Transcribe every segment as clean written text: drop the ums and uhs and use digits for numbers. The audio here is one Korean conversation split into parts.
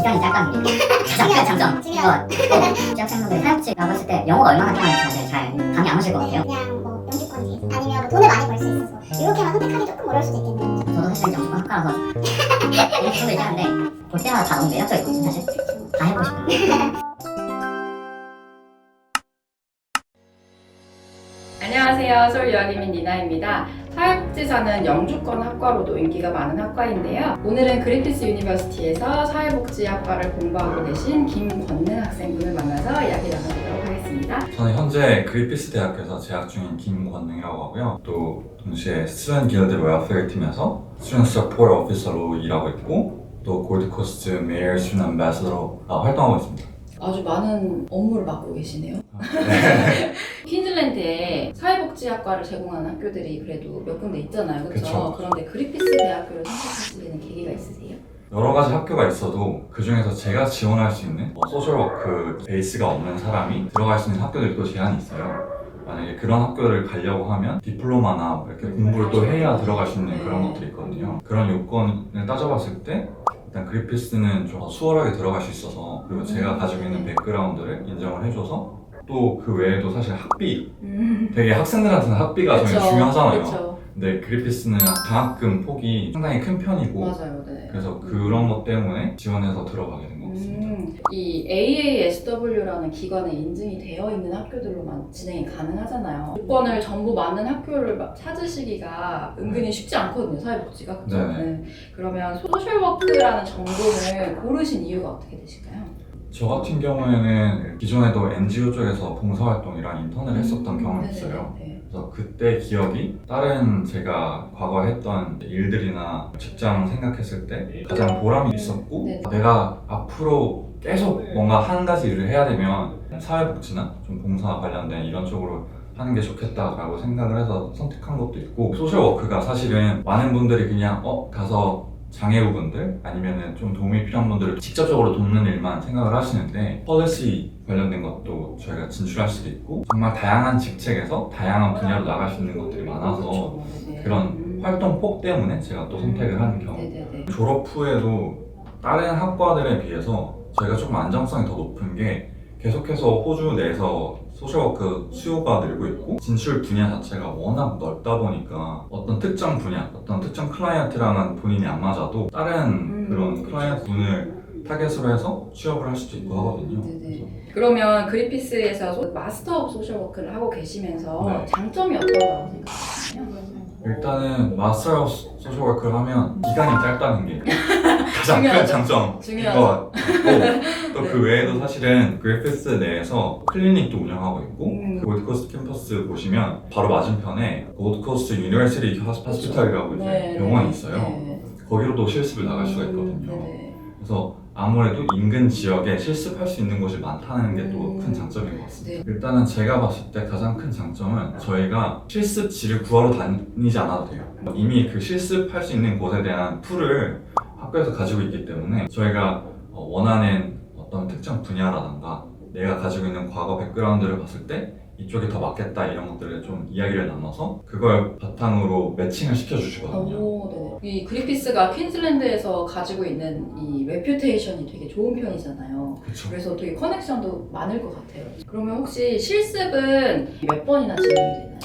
기간이 짧다는 게 가장 큰 장점. 취업생분들이 사역직이라고 했을 때 영어가 얼마나 필요한지 사실 잘 감이 안 오실 것 같아요. 그냥 뭐 영주권지 아니면 뭐 돈을 많이 벌 수 있어서 이렇게만 선택하기 조금 어려울 수도 있겠네요. 저도 사실 영주권 학과라서 이런 부분도 있긴 한데 볼 때마다 다 너무 매력적이거든요 사실. 다 해보고 싶어요. 안녕하세요. 서울 유학이민 니나입니다. 사회복지사는 영주권 학과로도 인기가 많은 학과인데요. 오늘은 그리피스 유니버시티에서 사회복지학과를 공부하고 계신 김권능 학생분을 만나서 이야기 나눠보도록 하겠습니다. 저는 현재 그리피스 대학교에서 재학 중인 김권능이라고 하고요. 또 동시에 스튜던트 길드 웰페어 팀에서 스튜던트 서포트 오피서로 일하고 있고 또 골드코스트 메이어 스튜던트 앰베서더로 활동하고 있습니다. 아주 많은 업무를 맡고 계시네요. 네. 퀸즐랜드에 사회복지학과를 제공하는 학교들이 그래도 몇 군데 있잖아요. 그렇죠? 그쵸. 그런데 그리피스 대학교를 선택하시는 계기가 있으세요? 여러 가지 학교가 있어도 그 중에서 제가 지원할 수 있는 소셜워크 베이스가 없는 사람이 들어갈 수 있는 학교들이 또 제한이 있어요. 만약에 그런 학교를 가려고 하면 디플로마나 이렇게 공부를 또 해야 들어갈 수 있는 그런 것들이 있거든요. 그런 요건을 따져봤을 때 일단 그리피스는 좀 수월하게 들어갈 수 있어서, 그리고 제가 가지고 있는 백그라운드를 인정을 해줘서, 또 그 외에도 사실 학비, 되게 학생들한테는 학비가 그쵸. 되게 중요하잖아요. 그쵸. 근데 그리피스는 장학금 폭이 상당히 큰 편이고, 맞아요. 네. 그래서 그런 것 때문에 지원해서 들어가게 된 것 같습니다. 이 AASW라는 기관에 인증이 되어 있는 학교들로만 진행이 가능하잖아요. 조건을 전부 맞는 학교를 찾으시기가 은근히 쉽지 않거든요, 사회복지가. 그죠? 네. 네. 그러면 소셜워크라는 전공을 고르신 이유가 어떻게 되실까요? 저 같은 경우에는 기존에도 NGO 쪽에서 봉사활동이랑 인턴을 했었던 경험이 있어요. 네. 그래서 그때 기억이 다른 제가 과거에 했던 일들이나 직장 생각했을 때 가장 보람이 있었고, 네. 내가 앞으로 계속 뭔가 한 가지 일을 해야 되면 사회복지나 좀 봉사 관련된 이런 쪽으로 하는 게 좋겠다라고 생각을 해서 선택한 것도 있고, 소셜워크가 사실은 많은 분들이 그냥 가서 장애우분들 아니면은 좀 도움이 필요한 분들을 직접적으로 돕는 일만 생각을 하시는데, 폴리시 관련된 것도 저희가 진출할 수도 있고, 정말 다양한 직책에서 다양한 분야로 나갈 수 있는 것들이 많아서 그렇죠. 네. 그런 활동 폭 때문에 제가 또 선택을 하는 경우. 네네네. 졸업 후에도 다른 학과들에 비해서 저희가 조금 안정성이 더 높은 게, 계속해서 호주 내에서 소셜워크 수요가 늘고 있고, 진출 분야 자체가 워낙 넓다 보니까 어떤 특정 분야, 어떤 특정 클라이언트랑은 본인이 안 맞아도 다른 그런 클라이언트 분을 타겟으로 해서 취업을 할 수도 있고 하거든요. 네네. 그러면 그리피스에서 마스터 오브 소셜워크를 하고 계시면서 네. 장점이 어떤 거라고 생각하시나요? 일단은 마스터 오브 소셜워크를 하면 기간이 짧다는 게 가장 큰 중요하죠. 장점인 것 중요하죠. 같고, 또 그 외에도 사실은 그리피스 내에서 클리닉도 운영하고 있고, 골드코스트 캠퍼스 보시면 바로 맞은편에 골드코스트 유니버시티 호스피탈이라고 이제 병원이 있어요. 네. 거기로도 실습을 나갈 수가 있거든요. 네네. 그래서 아무래도 인근 지역에 실습할 수 있는 곳이 많다는 게 또 큰 장점인 것 같습니다. 네. 일단은 제가 봤을 때 가장 큰 장점은 저희가 실습지를 구하러 다니지 않아도 돼요. 이미 그 실습할 수 있는 곳에 대한 풀을 학교에서 가지고 있기 때문에 저희가 원하는 어떤 특정 분야라던가 내가 가지고 있는 과거 백그라운드를 봤을 때 이쪽이 더 맞겠다 이런 것들을 좀 이야기를 나눠서 그걸 바탕으로 매칭을 시켜주시거든요. 오, 네. 이 그리피스가 퀸즐랜드에서 가지고 있는 이 레퓨테이션이 되게 좋은 편이잖아요. 그렇죠. 그래서 되게 커넥션도 많을 것 같아요. 그러면 혹시 실습은 몇 번이나 진행이 되나요?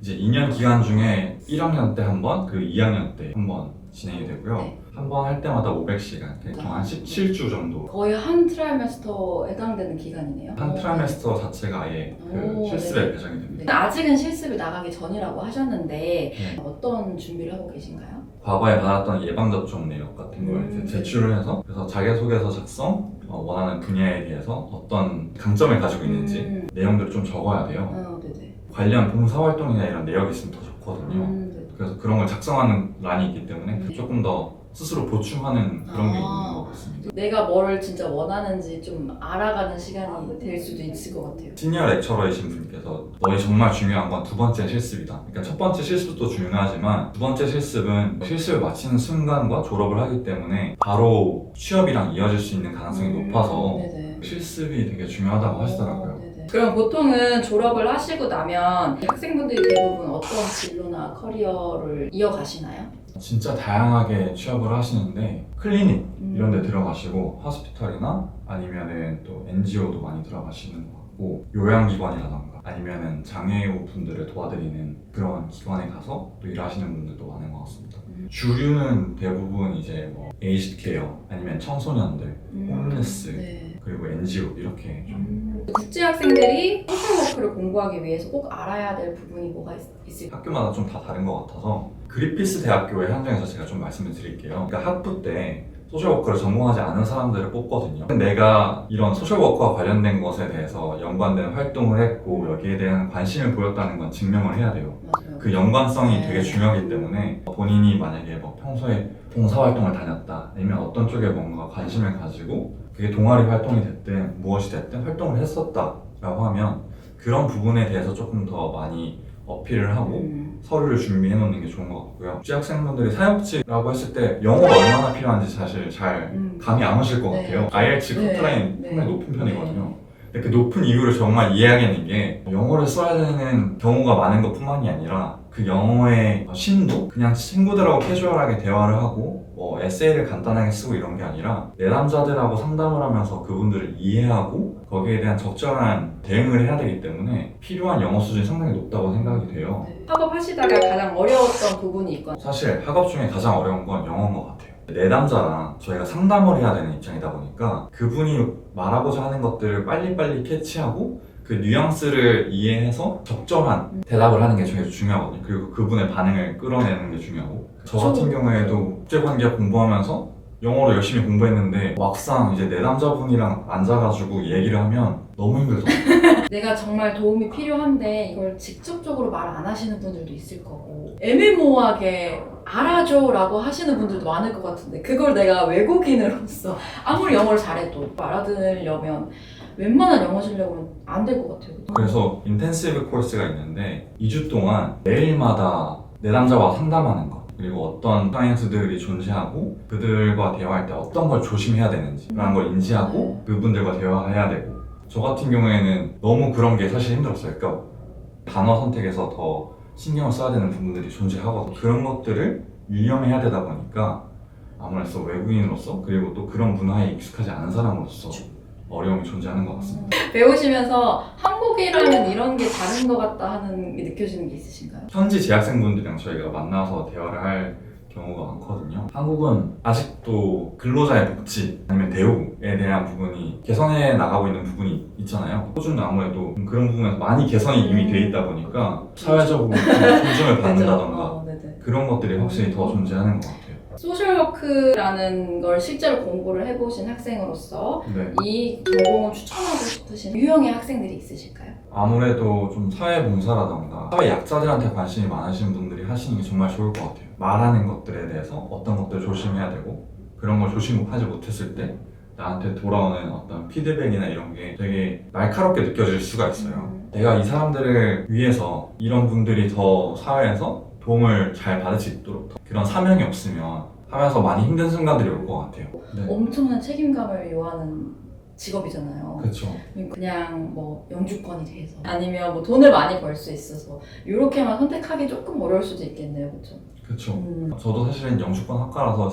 이제 2년 기간 중에 1학년 때 한 번, 그리고 2학년 때 한 번 진행이 되고요. 네. 한 번 할 때마다 500시간, 대충 한 17주 정도. 거의 한 트라이메스터에 해당되는 기간이네요. 한 트라이메스터 자체가 아예 그 오, 실습에 네. 배정이 됩니다. 네. 아직은 실습을 나가기 전이라고 하셨는데 네. 어떤 준비를 하고 계신가요? 과거에 받았던 예방접종 내역 같은 걸 이제 제출을 해서, 그래서 자기소개서 작성, 원하는 분야에 대해서 어떤 강점을 가지고 있는지 내용들을 좀 적어야 돼요. 네네. 관련 봉사활동이나 이런 내역이 있으면 더 좋거든요. 네. 그래서 그런 걸 작성하는 란이 있기 때문에 조금 더 스스로 보충하는 그런 게 있는 것 같습니다. 내가 뭘 진짜 원하는지 좀 알아가는 시간이 될 수도 있을 것 같아요. 시니어 렉처러이신 분께서 너희 정말 중요한 건 두 번째 실습이다. 그러니까 첫 번째 실습도 중요하지만 두 번째 실습은 실습을 마치는 순간과 졸업을 하기 때문에 바로 취업이랑 이어질 수 있는 가능성이 높아서 네네. 실습이 되게 중요하다고 하시더라고요. 네네. 그럼 보통은 졸업을 하시고 나면 학생분들이 대부분 어떤 진로나 커리어를 이어가시나요? 진짜 다양하게 취업을 하시는데 클리닉 이런 데 들어가시고 호스피털이나 아니면은 또 NGO도 많이 들어가시는 것 같고 요양기관이라던가 아니면은 장애우 분들을 도와드리는 그런 기관에 가서 또 일하시는 분들도 많은 것 같습니다. 주류는 대부분 이제 뭐 에이지드 케어 아니면 청소년들, 홈리스 네. 그리고 NGO 이렇게 좀 국제학생들이 소셜워크를 공부하기 위해서 꼭 알아야 될 부분이 뭐가 있을까요? 학교마다 좀 다 다른 것 같아서 그리피스 대학교의 한정에서 제가 좀 말씀을 드릴게요. 그러니까 학부 때 소셜워크를 전공하지 않은 사람들을 뽑거든요. 내가 이런 소셜워크와 관련된 것에 대해서 연관된 활동을 했고 여기에 대한 관심을 보였다는 건 증명을 해야 돼요. 맞아요. 그 연관성이 네. 되게 중요하기 때문에 본인이 만약에 뭐 평소에 봉사활동을 다녔다 아니면 어떤 쪽에 뭔가 관심을 가지고 그게 동아리 활동이 됐든 무엇이 됐든 활동을 했었다라고 하면 그런 부분에 대해서 조금 더 많이 어필을 하고 서류를 준비해 놓는 게 좋은 것 같고요. 취학생분들이 사역지라고 했을 때 영어가 얼마나 필요한지 사실 잘 감이 안 오실 것 네. 같아요. IELTS 네. 커트라인 네. 상당히 높은 편이거든요. 근데 그 높은 이유를 정말 이해하겠는 게 영어를 써야 되는 경우가 많은 것 뿐만이 아니라 그 영어의 심도? 그냥 친구들하고 캐주얼하게 대화를 하고 뭐 에세이를 간단하게 쓰고 이런 게 아니라 내담자들하고 상담을 하면서 그분들을 이해하고 거기에 대한 적절한 대응을 해야 되기 때문에 필요한 영어 수준이 상당히 높다고 생각이 돼요. 네. 학업하시다가 가장 어려웠던 부분이 있거든요. 사실 학업 중에 가장 어려운 건 영어인 것 같아요. 내담자랑 저희가 상담을 해야 되는 입장이다 보니까 그분이 말하고자 하는 것들을 빨리빨리 캐치하고 그 뉘앙스를 이해해서 적절한 대답을 하는 게 되게 중요하거든요. 그리고 그분의 반응을 끌어내는 게 중요하고 저 같은 경우에도 국제관계학 공부하면서 영어를 열심히 공부했는데 막상 이제 내담자분이랑 앉아가지고 얘기를 하면 너무 힘들더라고요. 내가 정말 도움이 필요한데 이걸 직접적으로 말 안 하시는 분들도 있을 거고 애매모호하게 알아줘라고 하시는 분들도 많을 것 같은데 그걸 내가 외국인으로서 아무리 영어를 잘해도 알아들으려면 웬만한 영어 실력은 안 될 것 같아요. 그래서 인텐시브 코र्스가 있는데 2주 동안 매일마다 내담자와 상담하는 것 그리고 어떤 클라이언트들이 존재하고 그들과 대화할 때 어떤 걸 조심해야 되는지라는 걸 인지하고 그분들과 대화해야 되고 저 같은 경우에는 너무 그런 게 사실 힘들었어요. 그러니까 단어 선택에서 더 신경을 써야 되는 부분들이 존재하거든요. 그런 것들을 유념해야 되다 보니까 아무래도 외국인으로서 그리고 또 그런 문화에 익숙하지 않은 사람으로서 어려움이 존재하는 것 같습니다. 배우시면서 한국이라면 이런 게 다른 것 같다 하는 게 느껴지는 게 있으신가요? 현지 재학생분들이랑 저희가 만나서 대화를 할 경우가 많거든요. 한국은 아직도 근로자의 복지 아니면 대우에 대한 부분이 개선해 나가고 있는 부분이 있잖아요. 호주는 아무래도 그런 부분에서 많이 개선이 이미 돼 있다 보니까 사회적으로 좀 존중을 받는다던가 네네. 그런 것들이 확실히 더 존재하는 것 같아요. 소셜워크라는 걸 실제로 공부를 해보신 학생으로서 네. 이 전공을 추천하고 싶으신 유형의 학생들이 있으실까요? 아무래도 좀 사회봉사라던가 사회 약자들한테 관심이 많으신 분들이 하시는 게 정말 좋을 것 같아요. 말하는 것들에 대해서 어떤 것들을 조심해야 되고 그런 걸 조심하지 못했을 때 나한테 돌아오는 어떤 피드백이나 이런 게 되게 날카롭게 느껴질 수가 있어요. 내가 이 사람들을 위해서 이런 분들이 더 사회에서 도움을 잘 받을 수 있도록 그런 사명이 없으면 하면서 많이 힘든 순간들이 올 것 같아요. 네. 엄청난 책임감을 요하는 직업이잖아요. 그렇죠. 그냥 뭐 영주권이 돼서 아니면 뭐 돈을 많이 벌 수 있어서 이렇게만 선택하기 조금 어려울 수도 있겠네요, 그렇죠? 그렇죠. 저도 사실은 영주권 학과라서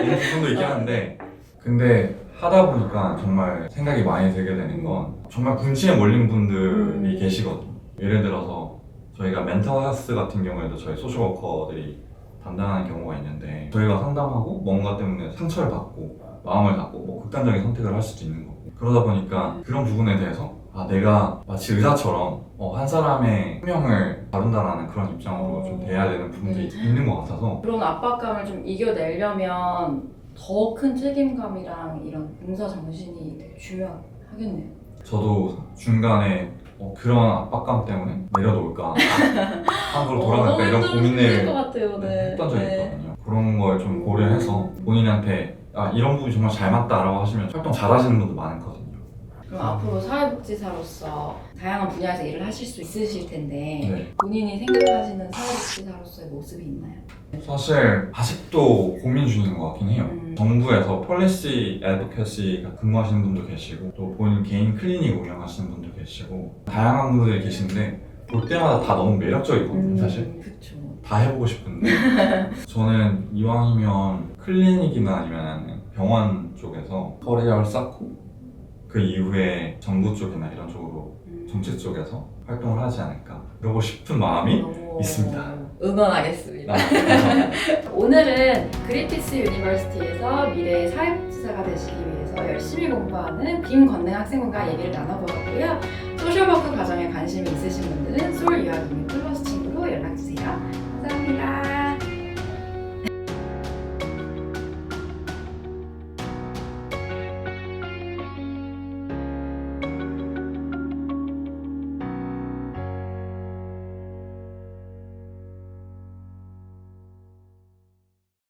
이런 부분도 있긴 한데 근데 하다 보니까 정말 생각이 많이 들게 되는 건 정말 군침에 몰린 분들이 계시거든요. 예를 들어서 저희가 멘탈 헬스 같은 경우에도 저희 소셜워커들이 담당하는 경우가 있는데 저희가 상담하고 뭔가 때문에 상처를 받고 마음을 갖고 뭐 극단적인 선택을 할 수도 있는 거고 그러다 보니까 그런 부분에 대해서 내가 마치 의사처럼 한 사람의 생명을 다룬다라는 그런 입장으로 좀 돼야 되는 부분들이 있는 것 같아서 그런 압박감을 좀 이겨내려면 더 큰 책임감이랑 이런 봉사 정신이 되게 중요하겠네요. 저도 중간에 그런 압박감 때문에 내려놓을까 한국으로 돌아갈까 이런 힘들 것 고민을 같아요. 네. 했던 적이 있거든요. 그런 걸 좀 고려해서 본인한테 이런 부분이 정말 잘 맞다라고 하시면 활동 잘 하시는 분도 많거든요. 그럼 앞으로 사회복지사로서 다양한 분야에서 일을 하실 수 있으실 텐데 네. 본인이 생각하시는 사회복지사로서의 모습이 있나요? 사실 아직도 고민 중인 것 같긴 해요. 정부에서 폴리시 애드보케시가 근무하시는 분도 계시고 또 본인 개인 클리닉 운영하시는 분도 계시고 다양한 분들이 계신데 볼 때마다 다 너무 매력적이거든요, 사실. 그쵸. 다 해보고 싶은데 저는 이왕이면 클리닉이나 아니면 병원 쪽에서 커리어를 쌓고 그 이후에 정부 쪽이나 이런 쪽으로 정책 쪽에서 활동을 하지 않을까 그러고 싶은 마음이 너무 있습니다. 응원하겠습니다. 감사합니다. 오늘은 그리피스 유니버시티에서 미래의 사회복지사가 되시기 위해서 열심히 공부하는 김건능 학생분과 얘기를 나눠보았고요. 소셜워크 과정에 관심